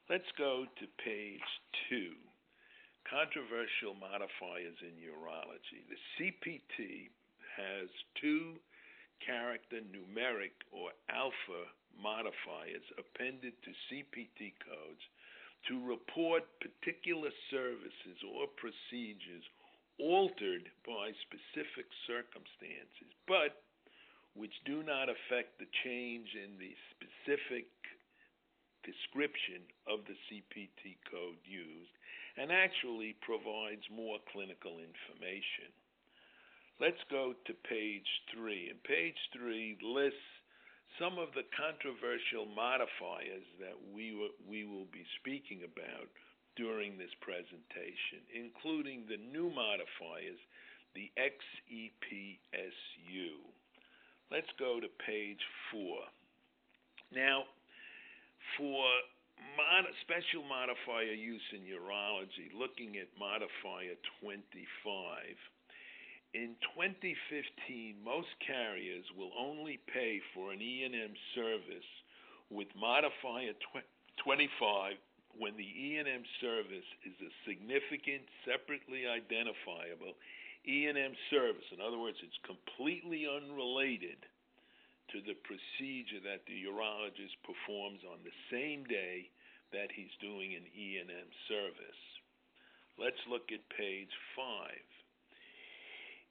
Let's go to page 2, controversial modifiers in urology. The CPT has two character numeric or alpha modifiers appended to CPT codes to report particular services or procedures altered by specific circumstances, but which do not affect the change in the specific description of the CPT code used, and actually provides more clinical information. Let's go to page 3. And page 3 lists some of the controversial modifiers that we will be speaking about during this presentation, including the new modifiers, the XEPSU. Let's go to page 4. Now, for special modifier use in urology, looking at modifier 25, in 2015, most carriers will only pay for an E&M service with modifier 25 when the E&M service is a significant, separately identifiable E&M service. In other words, it's completely unrelated to the procedure that the urologist performs on the same day that he's doing an E&M service. Let's look at page 5.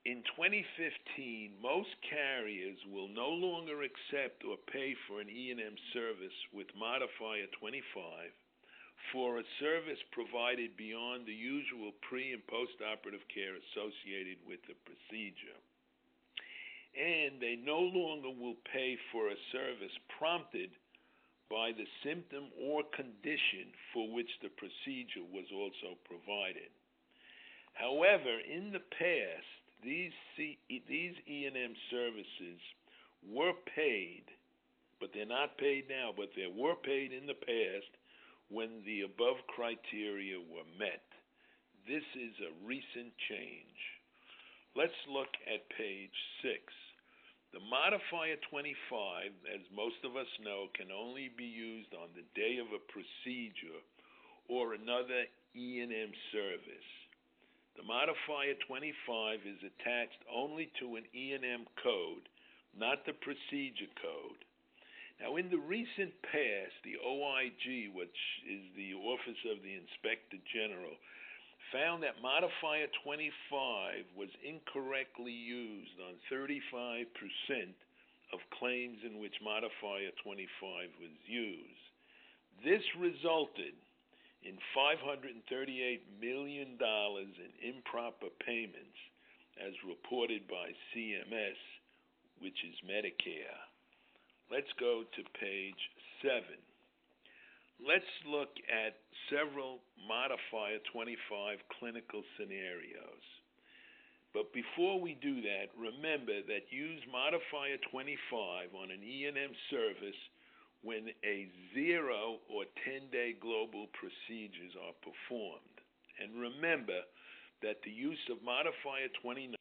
In 2015, most carriers will no longer accept or pay for an E&M service with modifier 25 for a service provided beyond the usual pre- and post-operative care associated with the procedure. And they no longer will pay for a service prompted by the symptom or condition for which the procedure was also provided. However, in the past, these E&M services were paid, but they're not paid now, but they were paid in the past when the above criteria were met. This is a recent change. Let's look at page 6. The modifier 25, as most of us know, can only be used on the day of a procedure or another E&M service. The modifier 25 is attached only to an E&M code, not the procedure code. Now, in the recent past, the OIG, which is the Office of the Inspector General, found that modifier 25 was incorrectly used on 35% of claims in which modifier 25 was used. This resulted in $538 million in improper payments, as reported by CMS, which is Medicare. Let's go to page 7. Let's look at several modifier 25 clinical scenarios. But before we do that, remember that use modifier 25 on an E&M service when a 0 or 10-day global procedures are performed. And remember that the use of modifier 29